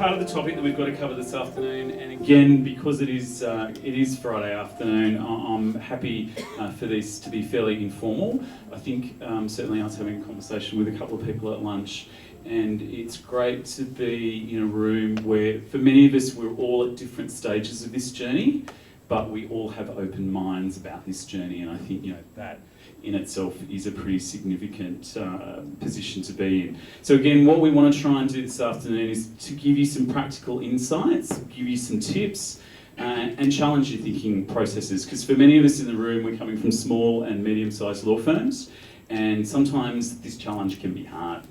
part of the topic that we've got to cover this afternoon, and again, because it is Friday afternoon, I'm happy for this to be fairly informal. I think certainly I was having a conversation with a couple of people at lunch, and it's great to be in a room where, for many of us, we're all at different stages of this journey, but we all have open minds about this journey, and I think that in itself is a pretty significant position to be in. So again, what we want to try and do this afternoon is to give you some practical insights, give you some tips, and challenge your thinking processes. Because for many of us in the room, we're coming from small and medium-sized law firms, and sometimes this challenge can be hard.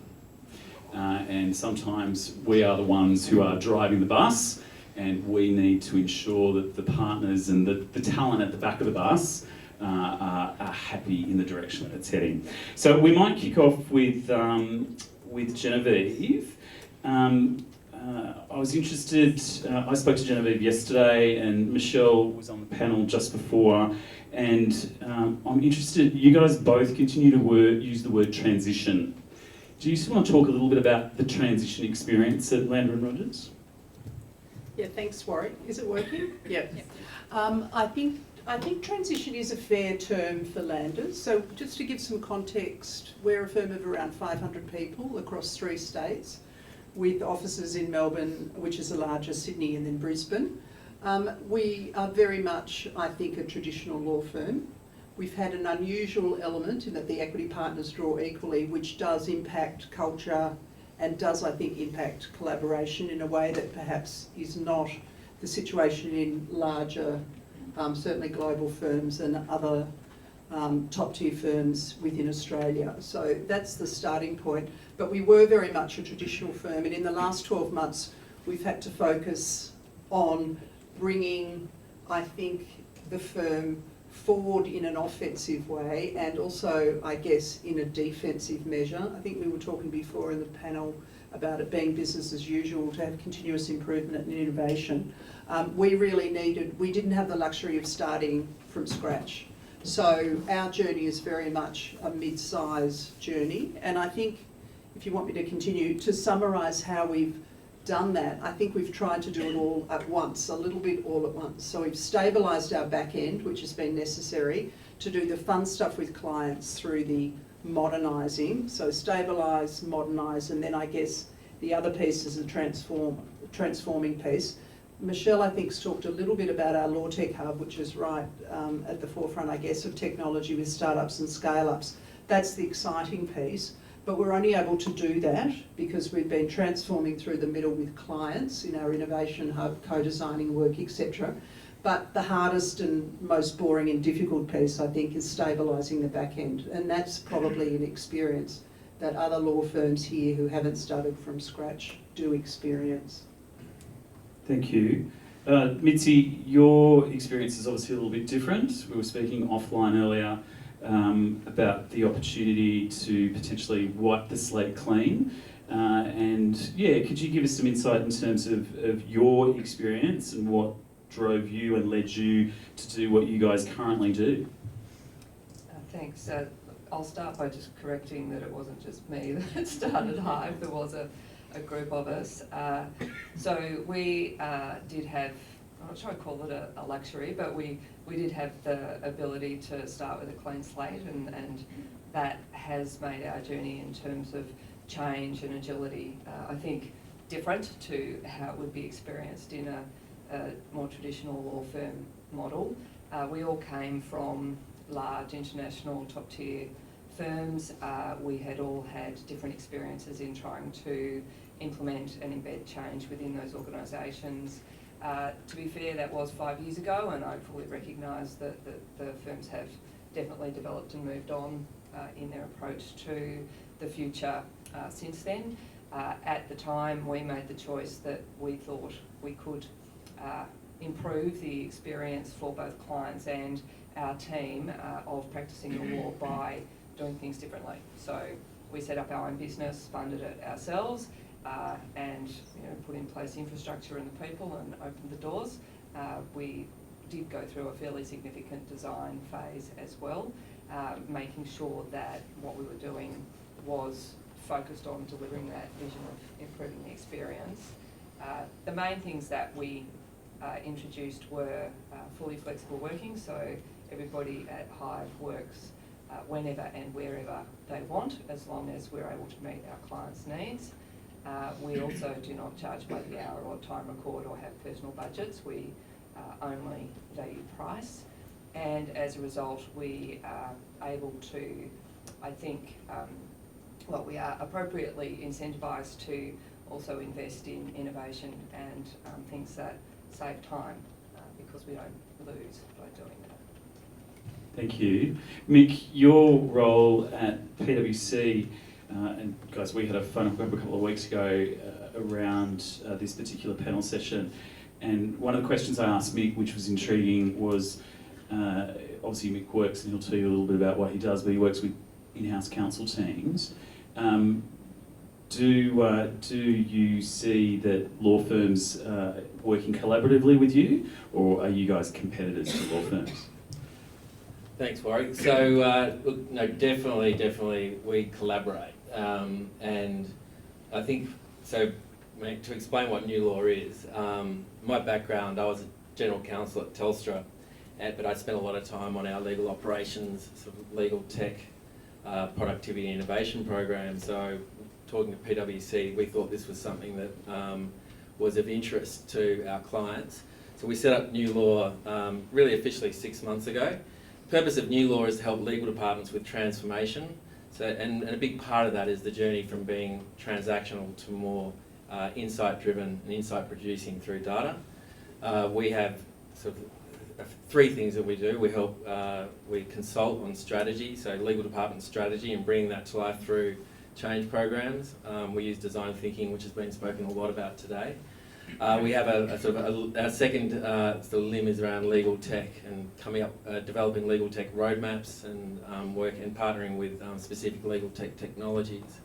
And sometimes we are the ones who are driving the bus, and we need to ensure that the partners and the talent at the back of the bus are happy in the direction that it's heading. So we might kick off with Genevieve. I was interested, I spoke to Genevieve yesterday, and Michelle was on the panel just before, and I'm interested, you guys both continue to use the word transition. Do you just want to talk a little bit about the transition experience at Landrum Rogers? Yeah, thanks, Warrick. Is it working? Yeah. I think transition is a fair term for Landers. So just to give some context, we're a firm of around 500 people across 3 states, with offices in Melbourne, which is the largest, Sydney, and then Brisbane. We are very much, I think, a traditional law firm. We've had an unusual element in that the equity partners draw equally, which does impact culture and does, I think, impact collaboration in a way that perhaps is not the situation in larger, certainly global firms and other top-tier firms within Australia. So that's the starting point. But we were very much a traditional firm, and in the last 12 months, we've had to focus on bringing, I think, the firm forward in an offensive way, and also, I guess, in a defensive measure. I think we were talking before in the panel about it being business as usual, to have continuous improvement and innovation. We didn't have the luxury of starting from scratch. So our journey is very much a mid-size journey, and I think, if you want me to continue to summarise how we've done that, I think we've tried to do it all at once, a little bit all at once. So we've stabilised our back end, which has been necessary to do the fun stuff with clients through the modernising. So stabilise, modernise, and then I guess the other piece is the transforming piece. Michelle, I think, has talked a little bit about our Law Tech Hub, which is right at the forefront, I guess, of technology with startups and scale-ups. That's the exciting piece. But we're only able to do that because we've been transforming through the middle with clients in our innovation hub, co-designing work, etc. But the hardest and most boring and difficult piece, I think, is stabilising the back end. And that's probably an experience that other law firms here who haven't started from scratch do experience. Thank you. Mitzi, your experience is obviously a little bit different. We were speaking offline earlier about the opportunity to potentially wipe the slate clean. And yeah, could you give us some insight in terms of your experience and what drove you and led you to do what you guys currently do? Thanks. I'll start by just correcting that it wasn't just me that started Hive. There was a group of us. So we did have, I'm not sure I'd call it a luxury, but we did have the ability to start with a clean slate, and that has made our journey in terms of change and agility, I think, different to how it would be experienced in a more traditional law firm model. We all came from large international top-tier firms. We had all had different experiences in trying to implement and embed change within those organisations. To be fair, that was 5 years ago, and I fully recognise that the firms have definitely developed and moved on in their approach to the future since then. At the time, we made the choice that we thought we could improve the experience for both clients and our team of practising the law by doing things differently. So we set up our own business, funded it ourselves, and put in place infrastructure and the people and opened the doors. We did go through a fairly significant design phase as well, making sure that what we were doing was focused on delivering that vision of improving the experience. The main things that we introduced were fully flexible working, so everybody at Hive works whenever and wherever they want, as long as we're able to meet our clients' needs. We also do not charge by the hour or time record or have personal budgets. We only value price, and as a result we are able to, I think, we are appropriately incentivised to also invest in innovation and things that save time, because we don't lose by doing that. Thank you. Mick, your role at PwC, and guys, we had a phone call a couple of weeks ago around this particular panel session, and one of the questions I asked Mick, which was intriguing, was obviously Mick works, and he'll tell you a little bit about what he does, but he works with in-house counsel teams. Do you see that law firms working collaboratively with you, or are you guys competitors to law firms? Thanks, Warwick. So, look, no, definitely we collaborate. And I think, so to explain what new law is, my background, I was a general counsel at Telstra, but I spent a lot of time on our legal operations, sort of legal tech, productivity and innovation program. So talking to PwC, we thought this was something that was of interest to our clients. So we set up new law really officially 6 months ago. The purpose of new law is to help legal departments with transformation. So, and a big part of that is the journey from being transactional to more insight-driven and insight-producing through data. We have sort of 3 things that we do. We help, we consult on strategy, so legal department strategy, and bringing that to life through change programs. We use design thinking, which has been spoken a lot about today. We have our second sort of limb is around legal tech and coming up, developing legal tech roadmaps and work and partnering with specific legal tech technologies.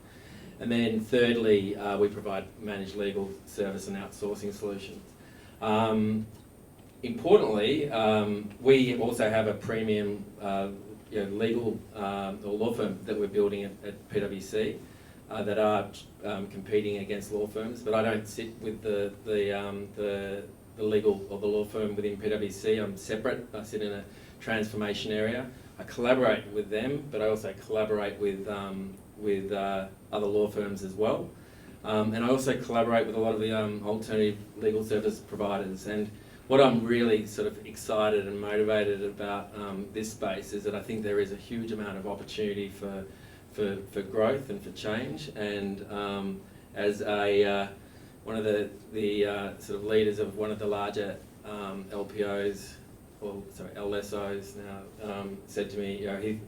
And then thirdly, we provide managed legal service and outsourcing solutions. Importantly, we also have a premium legal or law firm that we're building at PwC that are competing against law firms, but I don't sit with the legal or the law firm within PwC. I'm separate. I sit in a transformation area. I collaborate with them, but I also collaborate with other law firms as well. And I also collaborate with a lot of the alternative legal service providers. And what I'm really sort of excited and motivated about this space is that I think there is a huge amount of opportunity for growth and for change. And as one of the sort of leaders of one of the larger LPOs, or sorry, LSOs now, said to me,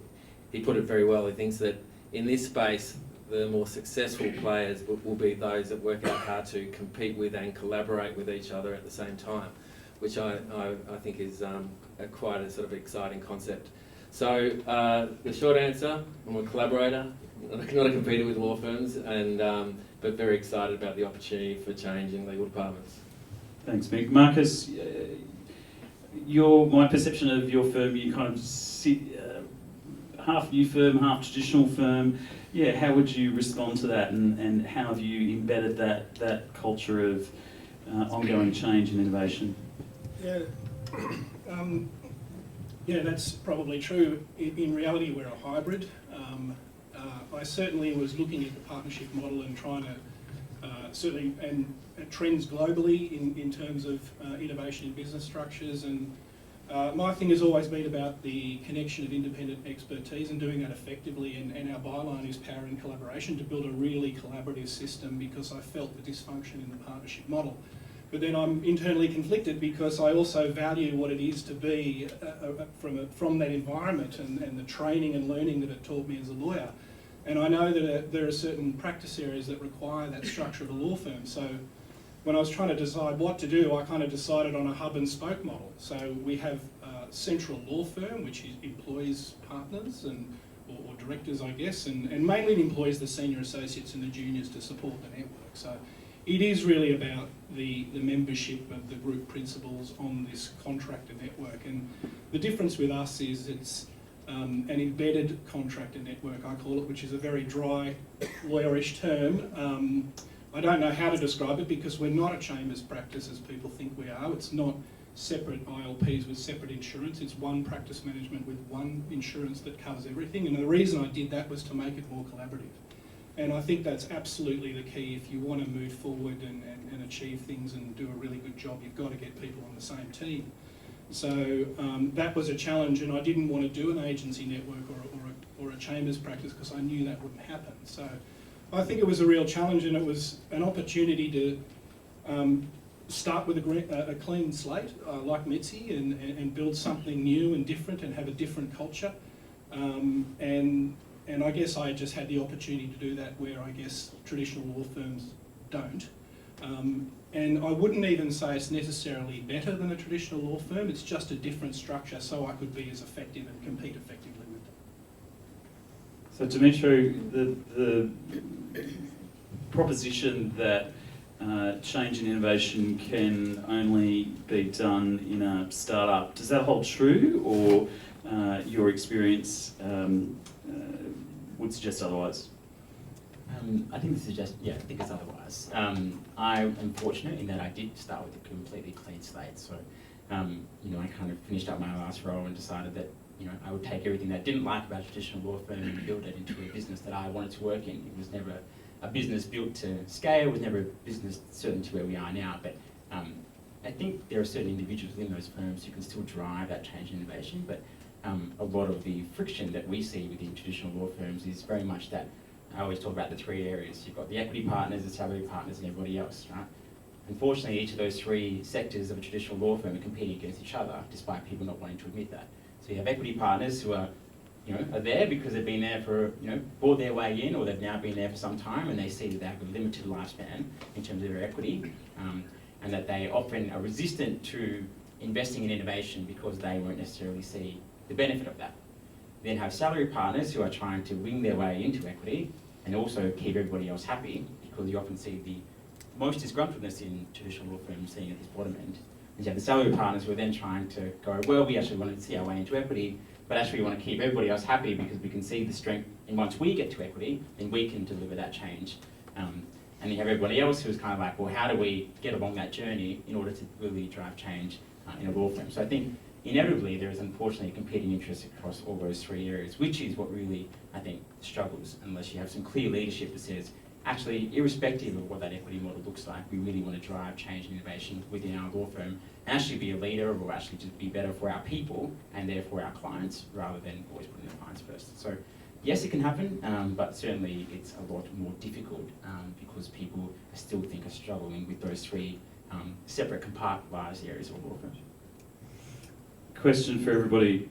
he put it very well. He thinks that in this space, the more successful players will be those that work out how to compete with and collaborate with each other at the same time, which I think is quite a sort of exciting concept. So the short answer, I'm a collaborator, not a competitor with law firms, and but very excited about the opportunity for change in legal departments. Thanks, Mick. Marcus, my perception of your firm, you kind of sit half new firm, half traditional firm. Yeah, how would you respond to that, and how have you embedded that culture of ongoing change and innovation? Yeah, yeah, that's probably true. In reality, we're a hybrid. I certainly was looking at the partnership model and trying to certainly and trends globally in terms of innovation in business structures, and my thing has always been about the connection of independent expertise and doing that effectively, and our byline is power and collaboration, to build a really collaborative system, because I felt the dysfunction in the partnership model. But then I'm internally conflicted because I also value what it is to be from that environment and the training and learning that it taught me as a lawyer. And I know that there are certain practice areas that require that structure of a law firm. So when I was trying to decide what to do, I kind of decided on a hub and spoke model. So we have a central law firm, which employs partners or directors, I guess, and mainly it employs the senior associates and the juniors to support the network. So it is really about the membership of the group principals on this contractor network. And the difference with us is it's an embedded contractor network, I call it, which is a very dry, lawyerish term. I don't know how to describe it because we're not a chambers practice as people think we are. It's not separate ILPs with separate insurance. It's one practice management with one insurance that covers everything. And the reason I did that was to make it more collaborative. And I think that's absolutely the key. If you want to move forward and achieve things and do a really good job, you've got to get people on the same team. So that was a challenge, and I didn't want to do an agency network or a chambers practice because I knew that wouldn't happen. So I think it was a real challenge, and it was an opportunity to start with a clean slate, like Mitzi, and build something new and different and have a different culture. And I guess I just had the opportunity to do that where I guess traditional law firms don't. And I wouldn't even say it's necessarily better than a traditional law firm, it's just a different structure so I could be as effective and compete effectively with them. So Demetrio, the proposition that change and innovation can only be done in a startup, does that hold true, or your experience would suggest otherwise? I think I think it's otherwise. I am fortunate in that I did start with a completely clean slate. So, I kind of finished up my last role and decided that, I would take everything that I didn't like about a traditional law firm and build it into a business that I wanted to work in. It was never a business built to scale. It was never a business certain to where we are now. But I think there are certain individuals in those firms who can still drive that change and innovation. But a lot of the friction that we see within traditional law firms is very much that. I always talk about the three areas. You've got the equity partners, the salary partners, and everybody else, right? Unfortunately, each of those three sectors of a traditional law firm are competing against each other, despite people not wanting to admit that. So you have equity partners who are there because they've been there for, bought their way in, or they've now been there for some time, and they see that they have a limited lifespan in terms of their equity, and that they often are resistant to investing in innovation because they won't necessarily see the benefit of that. Then have salary partners who are trying to wing their way into equity and also keep everybody else happy, because you often see the most disgruntledness in traditional law firms sitting at this bottom end. And you have the salary partners who are then trying to go, well, we actually want to see our way into equity, but actually we want to keep everybody else happy because we can see the strength, and once we get to equity, then we can deliver that change. And you have everybody else who's kind of like, well, how do we get along that journey in order to really drive change in a law firm? So I think inevitably there is unfortunately competing interests across all those three areas, which is what really, I think, struggles unless you have some clear leadership that says, actually, irrespective of what that equity model looks like, we really want to drive change and innovation within our law firm and actually be a leader, or actually just be better for our people and therefore our clients, rather than always putting the clients first. So yes, it can happen, but certainly it's a lot more difficult because people I still think are struggling with those three separate compartmentalised areas of law firms. Question for everybody,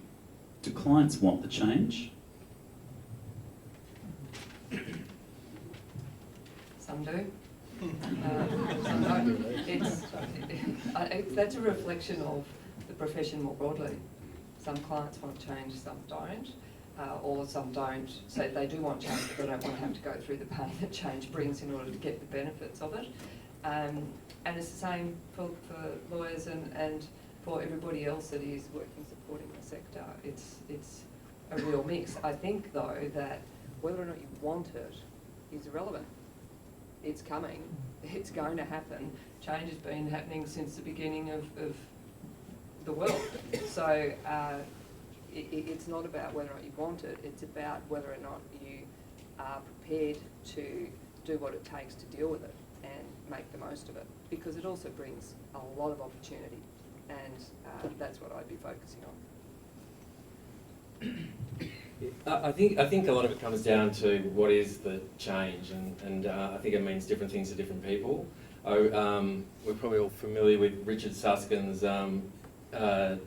do clients want the change? Some do. Some don't. That's a reflection of the profession more broadly. Some clients want change, some don't, or some don't. So they do want change, but they don't want to have to go through the pain that change brings in order to get the benefits of it. And it's the same for lawyers and for everybody else that is working supporting the sector. It's a real mix. I think though that whether or not you want it is irrelevant. It's coming, it's going to happen. Change has been happening since the beginning of the world. So it's not about whether or not you want it, it's about whether or not you are prepared to do what it takes to deal with it and make the most of it, because it also brings a lot of opportunity, and that's what I'd be focusing on. I think a lot of it comes down to what is the change, and I think it means different things to different people. We're probably all familiar with Richard Susskind's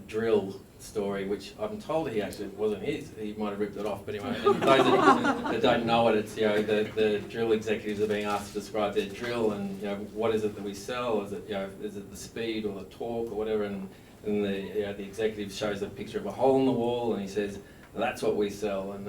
drill story, which I'm told he actually wasn't his. He might have ripped it off, but anyway. And those that don't know it, it's the drill executives are being asked to describe their drill, and what is it that we sell? Is it is it the speed or the torque or whatever? And the executive shows a picture of a hole in the wall, and he says, that's what we sell. And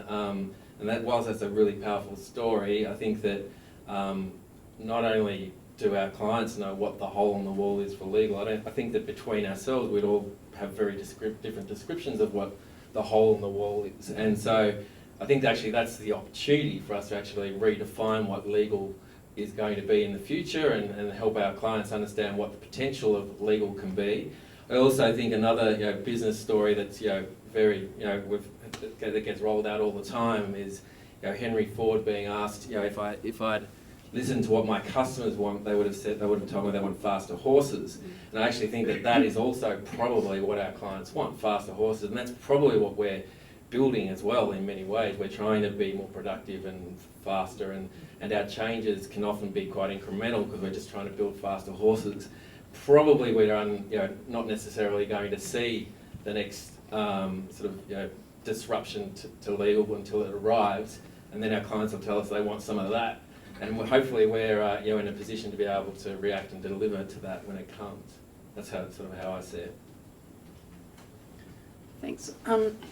that, whilst that's a really powerful story, I think that not only do our clients know what the hole in the wall is for legal, I think that between ourselves we'd all have very different descriptions of what the hole in the wall is. And so I think actually that's the opportunity for us to actually redefine what legal is going to be in the future and help our clients understand what the potential of legal can be. I also think another business story that's very that gets rolled out all the time is Henry Ford being asked if I'd listened to what my customers want, they would have told me they want faster horses. And I actually think that is also probably what our clients want, faster horses, and that's probably what we're building as well in many ways. We're trying to be more productive and faster, and our changes can often be quite incremental because we're just trying to build faster horses. Probably we're not necessarily going to see the next disruption to legal until it arrives, and then our clients will tell us they want some of that, and hopefully we're in a position to be able to react and deliver to that when it comes. That's sort of how I see it. Thanks.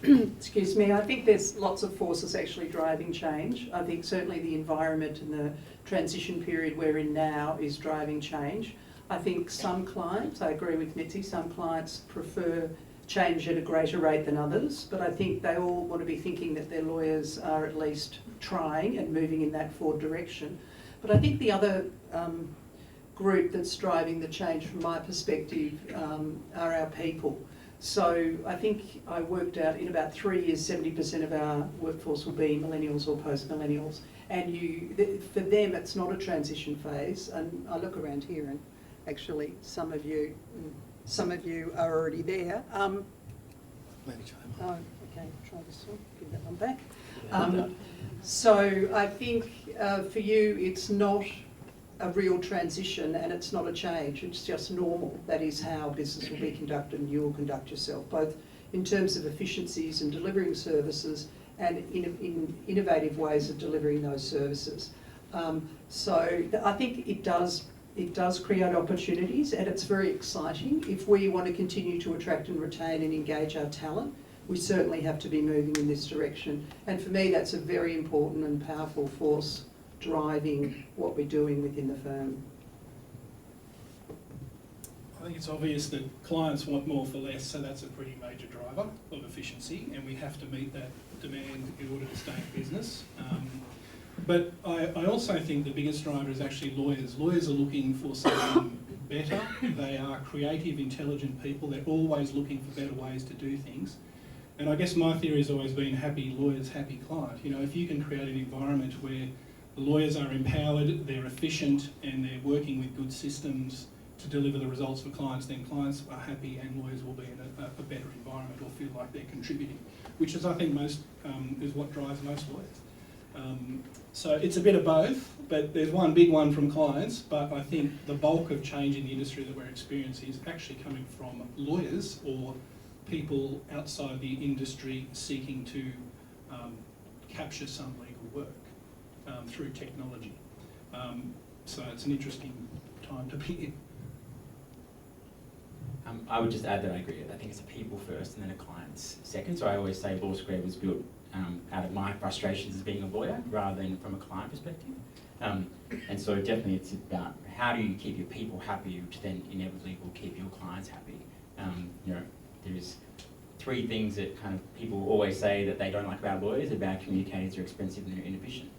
Excuse me, I think there's lots of forces actually driving change. I think certainly the environment and the transition period we're in now is driving change. I think some clients, I agree with Mitzi, some clients prefer change at a greater rate than others, but I think they all want to be thinking that their lawyers are at least trying and moving in that forward direction. But I think the other group that's driving the change from my perspective are our people. So I think I worked out in about 3 years, 70% of our workforce will be millennials or post-millennials. And for them, it's not a transition phase. And I look around here and actually some of you are already there. Oh, okay, try this one, give that one back. So I think for you, it's not a real transition and it's not a change, it's just normal. That is how business will be conducted and you will conduct yourself, both in terms of efficiencies and delivering services and in innovative ways of delivering those services. So I think it does create opportunities and it's very exciting. If we want to continue to attract and retain and engage our talent, we certainly have to be moving in this direction. And for me, that's a very important and powerful force driving what we're doing within the firm. I think it's obvious that clients want more for less, so that's a pretty major driver of efficiency, and we have to meet that demand in order to stay in business. But I also think the biggest driver is actually lawyers. Lawyers are looking for something better. They are creative, intelligent people. They're always looking for better ways to do things. And I guess my theory has always been happy lawyers, happy client. If you can create an environment where the lawyers are empowered, they're efficient, and they're working with good systems to deliver the results for clients, then clients are happy and lawyers will be in a better environment or feel like they're contributing, which is, I think, is what drives most lawyers. So it's a bit of both, but there's one big one from clients, but I think the bulk of change in the industry that we're experiencing is actually coming from lawyers or people outside the industry seeking to capture some legal work through technology. So it's an interesting time to be in. I would just add that I agree. I think it's a people first and then a clients second. So I always say Law Square was built out of my frustrations as being a lawyer rather than from a client perspective. And so definitely it's about how do you keep your people happy, which then inevitably will keep your clients happy. There's 3 things that kind of people always say that they don't like about lawyers: about communicators are expensive and they're inefficient.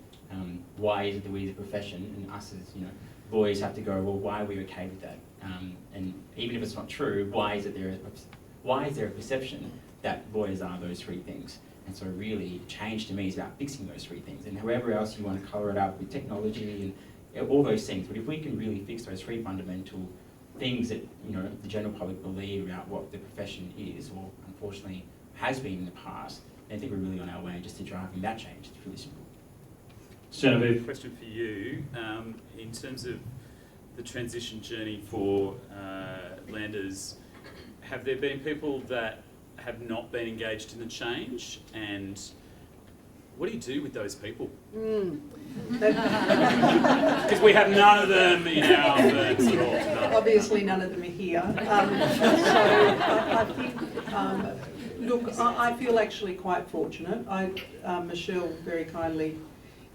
Why is it that we as a profession and us as lawyers have to go, well, why are we okay with that? And even if it's not true, why is there a perception that lawyers are those 3 things? And so really, change to me is about fixing those 3 things. And however else you want to colour it up with technology and all those things, but if we can really fix those 3 fundamental things that the general public believe about what the profession is, or unfortunately has been in the past, then I think we're really on our way just to driving that change. It's really simple. Genevieve, question for you. In terms of the transition journey for landers, have there been people that have not been engaged in the change, and what do you do with those people? Because we have none of them in our firms at all. No. Obviously none of them are here. I think, look, I feel actually quite fortunate. Michelle very kindly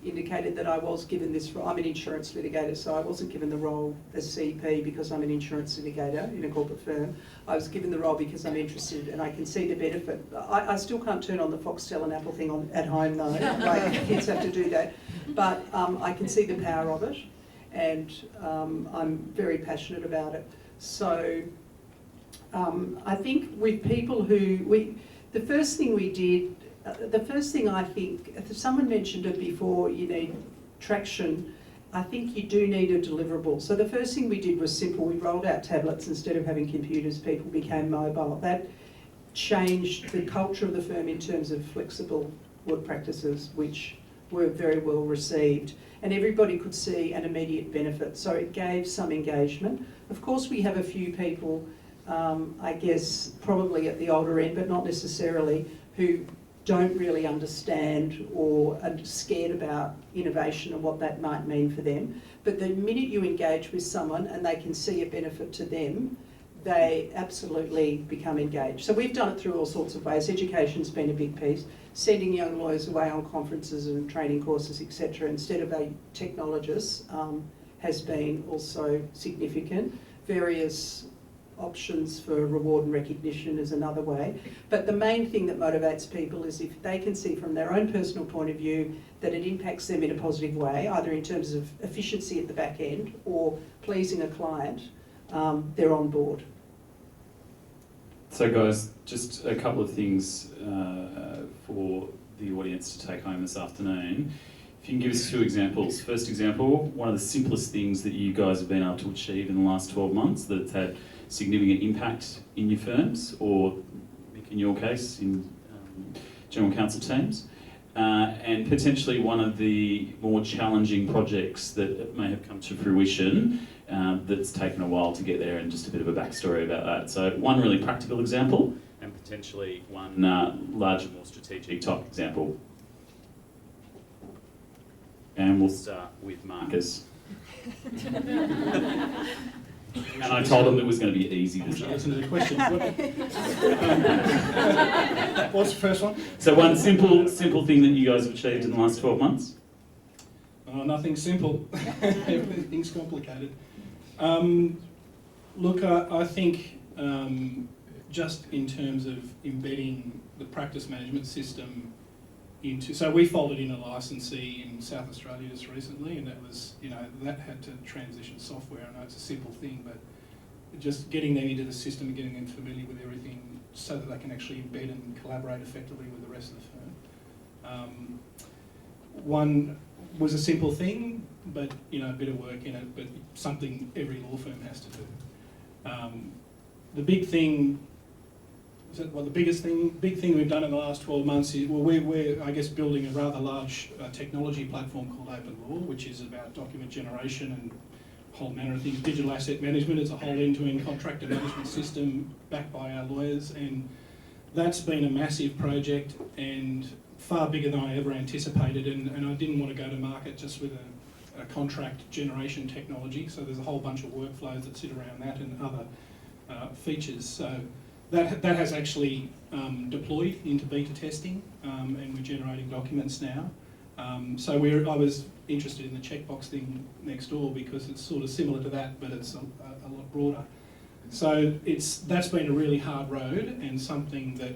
indicated that I was given this role. I'm an insurance litigator, so I wasn't given the role as CP because I'm an insurance litigator in a corporate firm. I was given the role because I'm interested and I can see the benefit. I still can't turn on the Foxtel and Apple thing at home though. Like, kids have to do that. But I can see the power of it. and I'm very passionate about it. So I think with people who, the first thing we did, the first thing I think, someone mentioned it before, you need traction. I think you do need a deliverable. So the first thing we did was simple. We rolled out tablets instead of having computers. People became mobile. That changed the culture of the firm in terms of flexible work practices, which were very well received. And everybody could see an immediate benefit. So it gave some engagement. Of course, we have a few people, I guess, probably at the older end, but not necessarily, who don't really understand or are scared about innovation and what that might mean for them. But the minute you engage with someone and they can see a benefit to them, they absolutely become engaged. So we've done it through all sorts of ways. Education's been a big piece. Sending young lawyers away on conferences and training courses, etc., instead of a technologist, has been also significant. Various options for reward and recognition is another way. But the main thing that motivates people is if they can see from their own personal point of view that it impacts them in a positive way, either in terms of efficiency at the back end or pleasing a client, they're on board. So guys, just a couple of things for the audience to take home this afternoon. If you can give us 2 examples. First example, one of the simplest things that you guys have been able to achieve in the last 12 months that's had significant impact in your firms, or in your case, in general counsel teams, and potentially one of the more challenging projects that may have come to fruition that's taken a while to get there, and just a bit of a backstory about that. So one really practical example, and potentially one larger, more strategic type example. And we'll start with Marcus. And I told him it was going to be easy this time. Listen to the question. What's the first one? So one simple thing that you guys have achieved in the last 12 months? Nothing simple. Everything's complicated. Look, I think just in terms of embedding the practice management system into, so we folded in a licensee in South Australia just recently, and that was, that had to transition software. I know it's a simple thing, but just getting them into the system and getting them familiar with everything so that they can actually embed and collaborate effectively with the rest of the firm. One was a simple thing, but a bit of work in it, but something every law firm has to do. The big thing, the big thing we've done in the last 12 months is, we're I guess, building a rather large technology platform called Open Law, which is about document generation and a whole manner of things. Digital asset management, it's a whole end-to-end contractor management system backed by our lawyers, and that's been a massive project and far bigger than I ever anticipated, and I didn't want to go to market just with a contract generation technology, so there's a whole bunch of workflows that sit around that and other features. So that has actually deployed into beta testing, and we're generating documents now. So I was interested in the checkbox thing next door because it's sort of similar to that, but it's a lot broader. So that's been a really hard road, and something that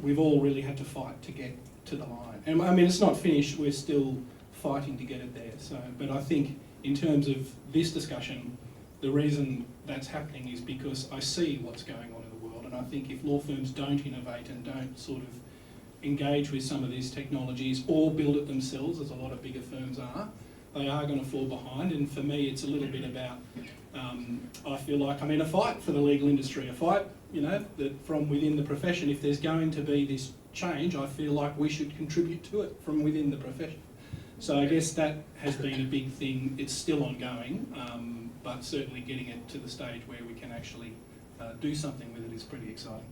we've all really had to fight to get to the line. And I mean, it's not finished, we're still fighting to get it there. So, but I think in terms of this discussion, the reason that's happening is because I see what's going on in the world, and I think if law firms don't innovate and don't sort of engage with some of these technologies or build it themselves, as a lot of bigger firms are, they are going to fall behind. And for me, it's a little bit about, I feel like I'm in a fight for the legal industry, a fight, that from within the profession. If there's going to be this change, I feel like we should contribute to it from within the profession. So I guess that has been a big thing. It's still ongoing, but certainly getting it to the stage where we can actually do something with it is pretty exciting.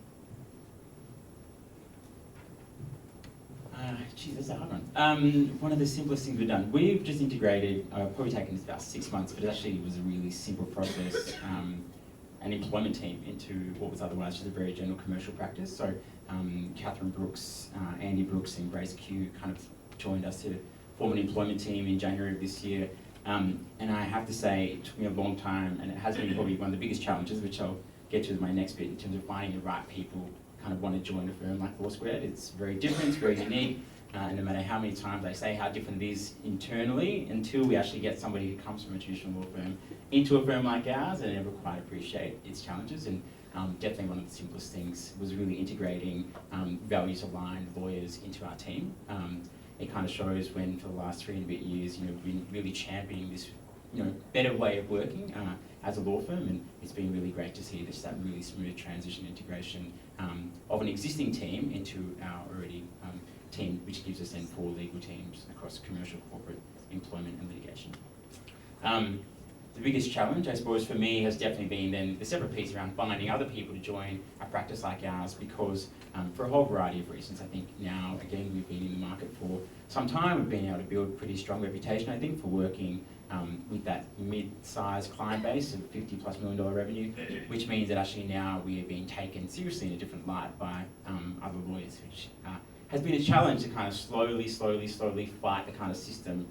Geez, that's a hard one. One of the simplest things we've done, we've just integrated, probably taken us about 6 months, but it actually was a really simple process, an employment team into what was otherwise just a very general commercial practice. So Catherine Brooks, Andy Brooks and Grace Q kind of joined us to form an employment team in January of this year. And I have to say, it took me a long time, and it has been probably one of the biggest challenges, which I'll get to in my next bit, in terms of finding the right people kind of want to join a firm like Law Squared. It's very different, it's very unique. and no matter how many times I say how different it is internally, until we actually get somebody who comes from a traditional law firm into a firm like ours, and never quite appreciate its challenges. And definitely one of the simplest things was really integrating values-aligned lawyers into our team. It kind of shows when for the last 3 and a bit years, we've been really championing this, better way of working as a law firm, and it's been really great to see just that really smooth transition integration of an existing team into our already team, which gives us then 4 legal teams across commercial, corporate, employment and litigation. The biggest challenge, I suppose, for me has definitely been then the separate piece around finding other people to join a practice like ours, because for a whole variety of reasons, I think now, again, we've been in the market for some time, we've been able to build a pretty strong reputation, I think, for working with that mid-sized client base of $50+ million revenue, which means that actually now we are being taken seriously in a different light by other lawyers, which has been a challenge to kind of slowly fight the kind of system.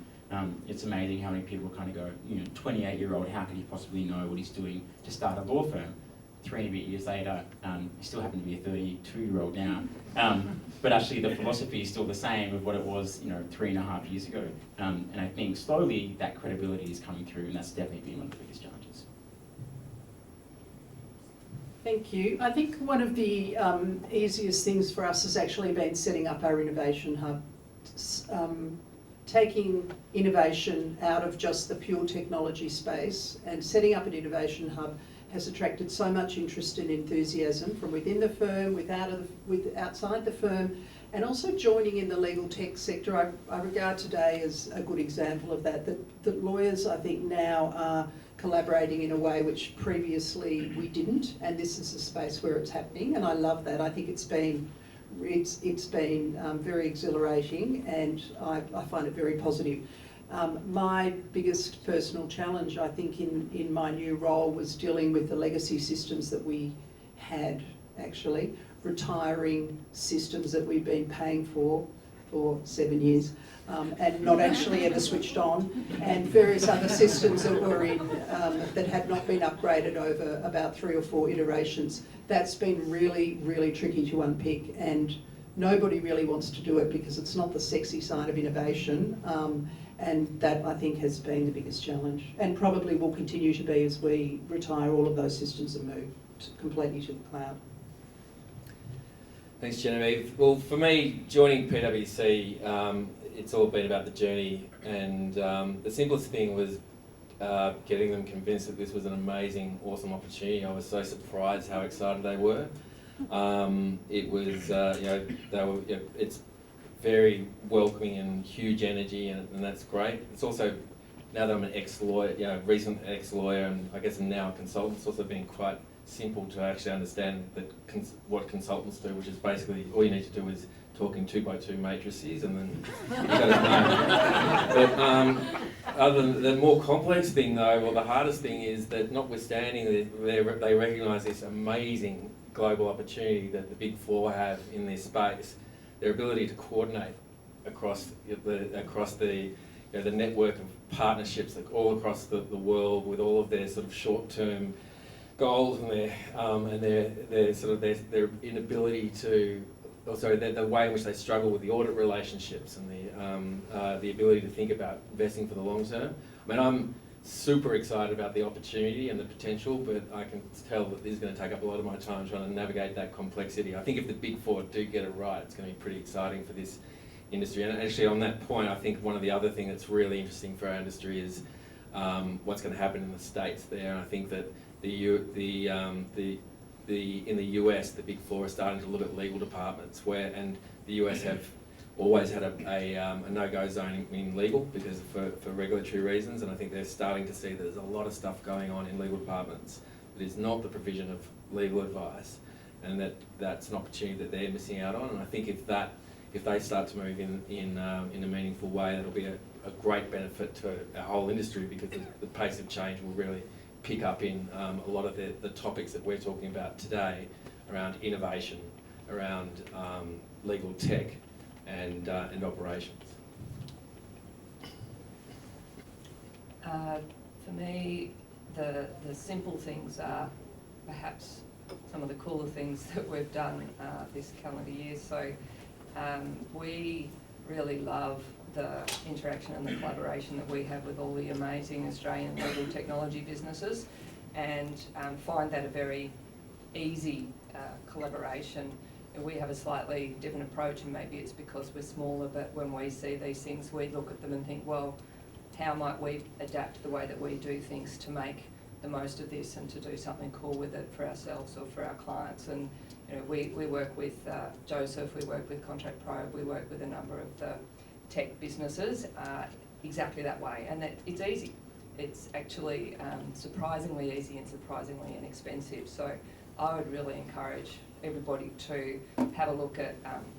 It's amazing how many people kind of go, 28-year-old, how could he possibly know what he's doing to start a law firm? 3 and a bit years later, he still happen to be a 32-year-old now. But actually the philosophy is still the same of what it was, 3.5 years ago. And I think slowly that credibility is coming through, and that's definitely been one of the biggest challenges. Thank you. I think one of the easiest things for us has actually been setting up our innovation hub, taking innovation out of just the pure technology space, and setting up an innovation hub has attracted so much interest and enthusiasm from within the firm, outside the firm, and also joining in the legal tech sector. I regard today as a good example of that lawyers, I think, now are collaborating in a way which previously we didn't, and this is a space where it's happening, and I love that. I think it's been very exhilarating, and I find it very positive. My biggest personal challenge, I think, in my new role was dealing with the legacy systems that we had, actually, retiring systems that we've been paying for 7 years, and not actually ever switched on, and various other systems that were in that had not been upgraded over about 3 or 4 iterations. That's been really, really tricky to unpick, and nobody really wants to do it because it's not the sexy side of innovation, and that, I think, has been the biggest challenge, and probably will continue to be as we retire all of those systems and move completely to the cloud. Thanks, Genevieve. Well, for me, joining PwC, it's all been about the journey, and the simplest thing was getting them convinced that this was an amazing, awesome opportunity. I was so surprised how excited they were. It was, it's very welcoming and huge energy, and that's great. It's also, now that I'm an ex-lawyer, recent ex-lawyer, and I guess I'm now a consultant, it's also been quite simple to actually understand that what consultants do, which is basically all you need to do is talk in 2x2 matrices, and then you got to know. But other than the more complex thing, though, or the hardest thing, is that notwithstanding they recognise this amazing global opportunity that the Big Four have in this space, their ability to coordinate across the network of partnerships all across the world, with all of their sort of short-term goals and their inability to, the way in which they struggle with the audit relationships and the ability to think about investing for the long term. I mean, I'm super excited about the opportunity and the potential, but I can tell that this is going to take up a lot of my time trying to navigate that complexity. I think if the Big Four do get it right, it's going to be pretty exciting for this industry. And actually, on that point, I think one of the other things that's really interesting for our industry is what's going to happen in the States there. And I think that in the US, the Big Four are starting to look at legal departments, and the US have always had a no-go zone in legal because for regulatory reasons, and I think they're starting to see that there's a lot of stuff going on in legal departments that is not the provision of legal advice, and that's an opportunity that they're missing out on. And I think if they start to move in a meaningful way, that'll be a great benefit to our whole industry, because the pace of change will really pick up in a lot of the topics that we're talking about today around innovation, around legal tech, and operations. For me, the simple things are perhaps some of the cooler things that we've done this calendar year. So we really love the interaction and the collaboration that we have with all the amazing Australian legal technology businesses, and find that a very easy collaboration. And we have a slightly different approach, and maybe it's because we're smaller, but when we see these things, we look at them and think, well, how might we adapt the way that we do things to make the most of this and to do something cool with it for ourselves or for our clients. And you know, we work with Joseph, we work with Contract Pro, we work with a number of the tech businesses exactly that way, and that it's easy. It's actually surprisingly easy and surprisingly inexpensive. So I would really encourage everybody to have a look at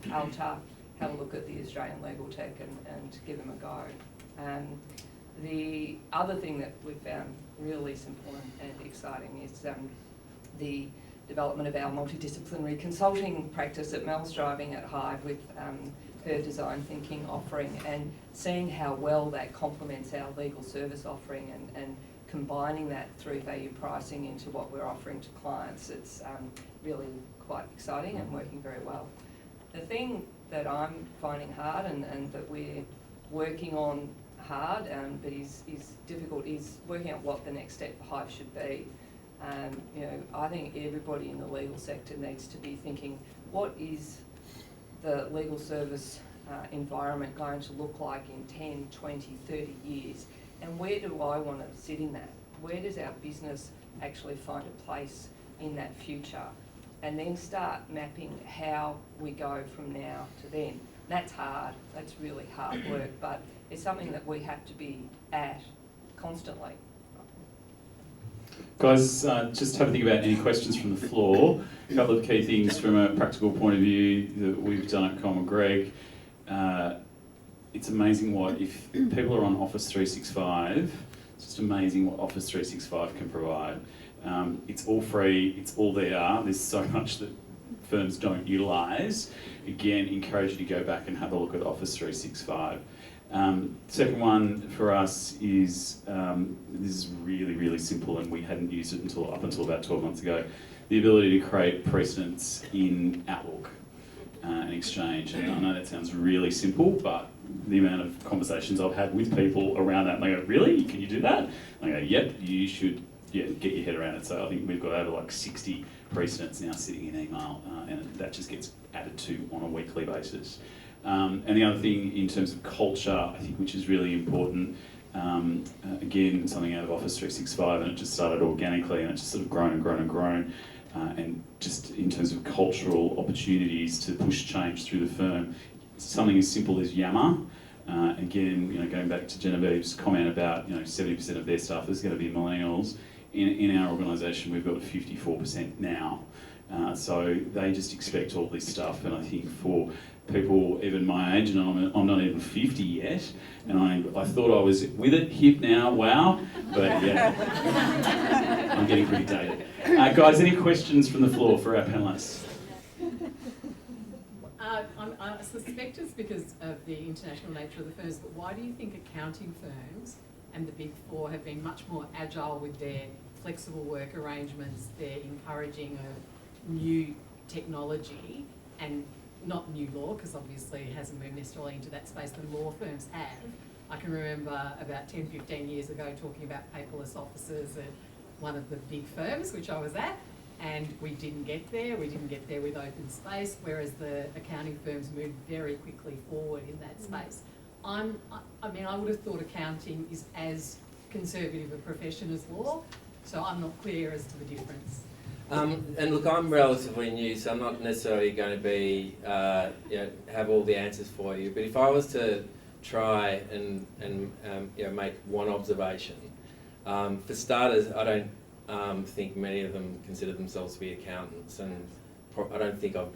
ALTA, have a look at the Australian Legal Tech and give them a go. The other thing that we've found really simple and exciting is the development of our multidisciplinary consulting practice that Mel's driving at Hive with her design thinking offering, and seeing how well that complements our legal service offering and combining that through value pricing into what we're offering to clients. It's really quite exciting and working very well. The thing that I'm finding hard and that we're working on hard, but is difficult, is working out what the next step for Hive should be. You know, I think everybody in the legal sector needs to be thinking, what is the legal service environment going to look like in 10, 20, 30 years? And where do I want to sit in that? Where does our business actually find a place in that future? And then start mapping how we go from now to then. That's hard, that's really hard work, but it's something that we have to be at constantly. Guys, just have a think about any questions from the floor. A couple of key things from a practical point of view that we've done at Coleman Greig. It's amazing what, if people are on Office 365, it's just amazing what Office 365 can provide. It's all free, it's all there. There's so much that firms don't utilise. Again, encourage you to go back and have a look at Office 365. Second one for us is, this is really, really simple, and we hadn't used it up until about 12 months ago, the ability to create precedents in Outlook and Exchange. And I know that sounds really simple, but the amount of conversations I've had with people around that, and they go, really? Can you do that? And I go, yep, you should get your head around it. So I think we've got over like 60 precedents now sitting in email, and that just gets added to on a weekly basis. And the other thing in terms of culture, I think, which is really important, again, something out of Office 365, and it just started organically, and it's just sort of grown and grown and grown. And just in terms of cultural opportunities to push change through the firm, something as simple as Yammer. Again, you know, going back to Genevieve's comment about, you know, 70% of their staff is going to be millennials. In our organisation, we've got 54% now. So they just expect all this stuff, and I think for people even my age, and I'm not even 50 yet, and I thought I was with it, hip now, wow, but yeah, I'm getting pretty dated. Guys, any questions from the floor for our panellists? I suspect it's because of the international nature of the firms, but why do you think accounting firms and the Big Four have been much more agile with their flexible work arrangements, their encouraging of new technology and not new law, because obviously it hasn't moved necessarily into that space than law firms have? I can remember about 10, 15 years ago talking about paperless offices at one of the big firms, which I was at, and we didn't get there. We didn't get there with open space, whereas the accounting firms moved very quickly forward in that space. I mean, I would have thought accounting is as conservative a profession as law, so I'm not clear as to the difference. And look, I'm relatively new, so I'm not necessarily going to be, have all the answers for you. But if I was to try and make one observation, for starters, I don't think many of them consider themselves to be accountants, and I don't think of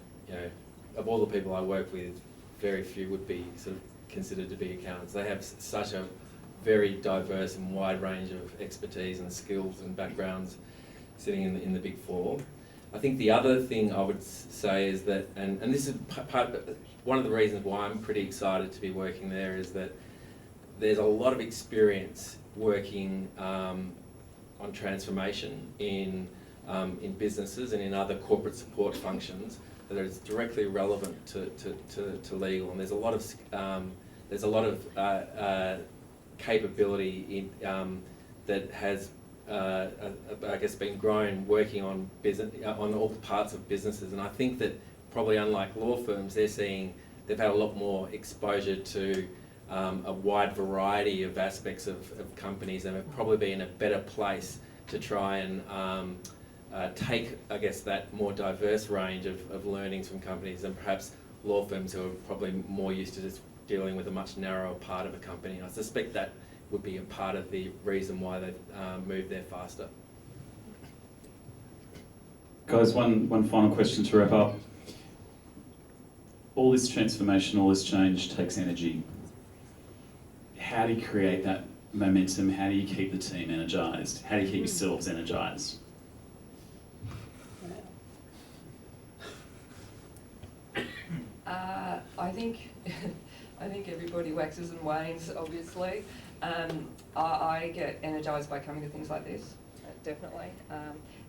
all the people I work with, very few would be sort of considered to be accountants. They have such a very diverse and wide range of expertise and skills and backgrounds sitting in the Big Four. I think the other thing I would say is that, and this is one of the reasons why I'm pretty excited to be working there, is that there's a lot of experience working on transformation in businesses and in other corporate support functions that is directly relevant to legal, and there's a lot of capability in, that has I guess been grown working on business on all parts of businesses, and I think that probably unlike law firms, they've had a lot more exposure to a wide variety of aspects of companies, and have probably been in a better place to try and take, I guess, that more diverse range of learnings from companies than perhaps law firms who are probably more used to just dealing with a much narrower part of a company. I suspect that would be a part of the reason why they've moved there faster. Guys, one final question to wrap up. All this transformation, all this change takes energy. How do you create that momentum? How do you keep the team energised? How do you keep yourselves energised? I think everybody waxes and wanes, obviously. I get energised by coming to things like this, definitely,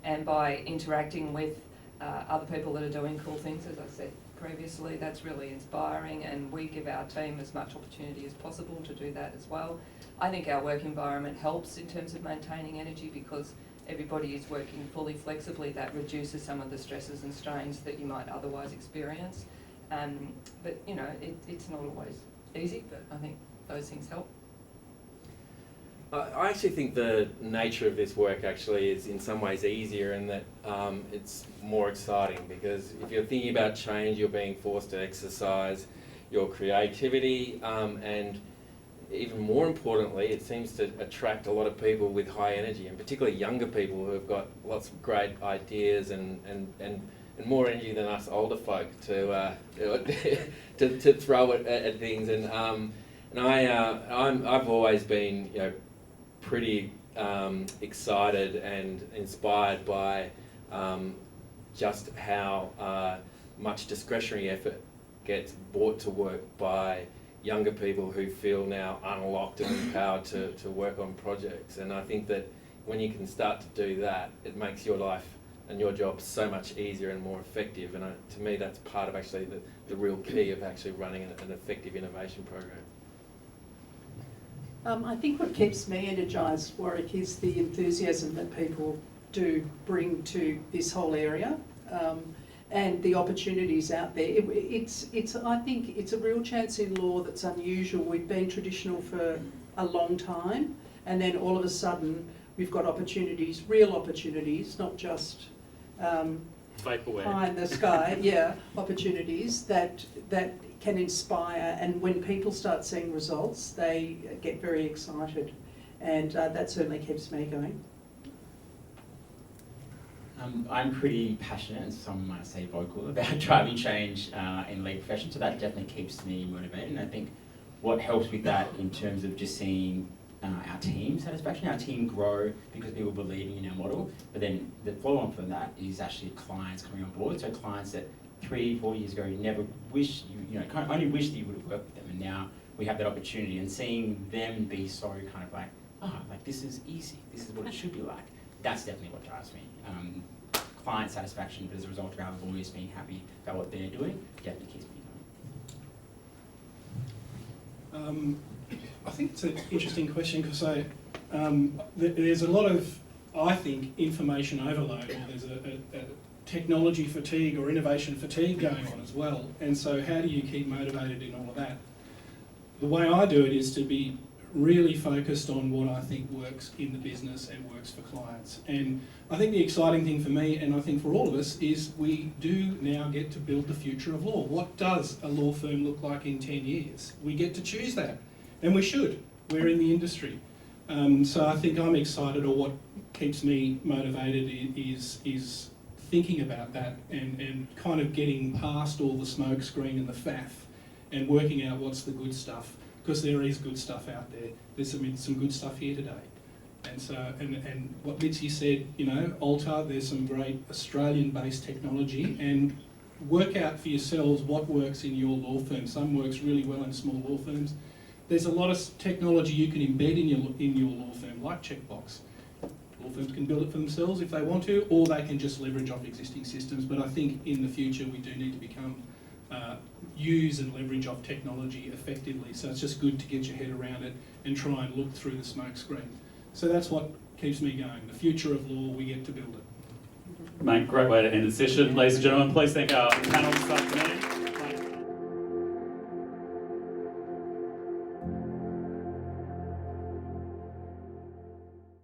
and by interacting with other people that are doing cool things. As I said previously, that's really inspiring, and we give our team as much opportunity as possible to do that as well. I think our work environment helps in terms of maintaining energy, because everybody is working fully flexibly. That reduces some of the stresses and strains that you might otherwise experience. But you know, it's not always easy, but I think those things help. I actually think the nature of this work actually is in some ways easier, in that it's more exciting, because if you're thinking about change, you're being forced to exercise your creativity, and even more importantly, it seems to attract a lot of people with high energy, and particularly younger people who have got lots of great ideas and more energy than us older folk to throw at things. And I've always been, you know, pretty excited and inspired by just how much discretionary effort gets brought to work by younger people who feel now unlocked and empowered to work on projects. And I think that when you can start to do that, it makes your life and your job so much easier and more effective. And to me, that's part of actually the real key of actually running an effective innovation program. I think what keeps me energised, Warrick, is the enthusiasm that people do bring to this whole area, and the opportunities out there. I think it's a real chance in law that's unusual. We've been traditional for a long time, and then all of a sudden we've got opportunities, real opportunities, not just Vaporware. pie in the sky, opportunities that can inspire, and when people start seeing results, they get very excited, and that certainly keeps me going. I'm pretty passionate, and some might say vocal, about driving change in the legal profession, so that definitely keeps me motivated. And I think what helps with that in terms of just seeing our team satisfaction, our team grow because people believing in our model, but then the follow-on from that is actually clients coming on board. So clients that 3-4 years ago you never wish, only wish that you would have worked with them, and now we have that opportunity, and seeing them be so kind of like, like this is easy, this is what it should be like. That's definitely what drives me. Client satisfaction, but as a result of our lawyers being happy about what they're doing, definitely keeps me going. I think it's an interesting question, because there's a lot of, I think, information overload, or there's a technology fatigue or innovation fatigue going on as well. And so how do you keep motivated in all of that? The way I do it is to be really focused on what I think works in the business and works for clients. And I think the exciting thing for me, and I think for all of us, is we do now get to build the future of law. What does a law firm look like in 10 years? We get to choose that, and we should. We're in the industry. So I think I'm excited, or what keeps me motivated is thinking about that, and kind of getting past all the smoke screen and the faff, and working out what's the good stuff. Because there is good stuff out there. There's some good stuff here today. And so, and what Mitzi said, Alta, there's some great Australian-based technology, and work out for yourselves what works in your law firm. Some works really well in small law firms. There's a lot of technology you can embed in your law firm, like Checkbox. Law firms can build it for themselves if they want to, or they can just leverage off existing systems. But I think in the future we do need to become use and leverage off technology effectively. So it's just good to get your head around it and try and look through the smoke screen. So that's what keeps me going. The future of law, we get to build it. Mate, great way to end the session. Ladies and gentlemen, please thank our panel this afternoon.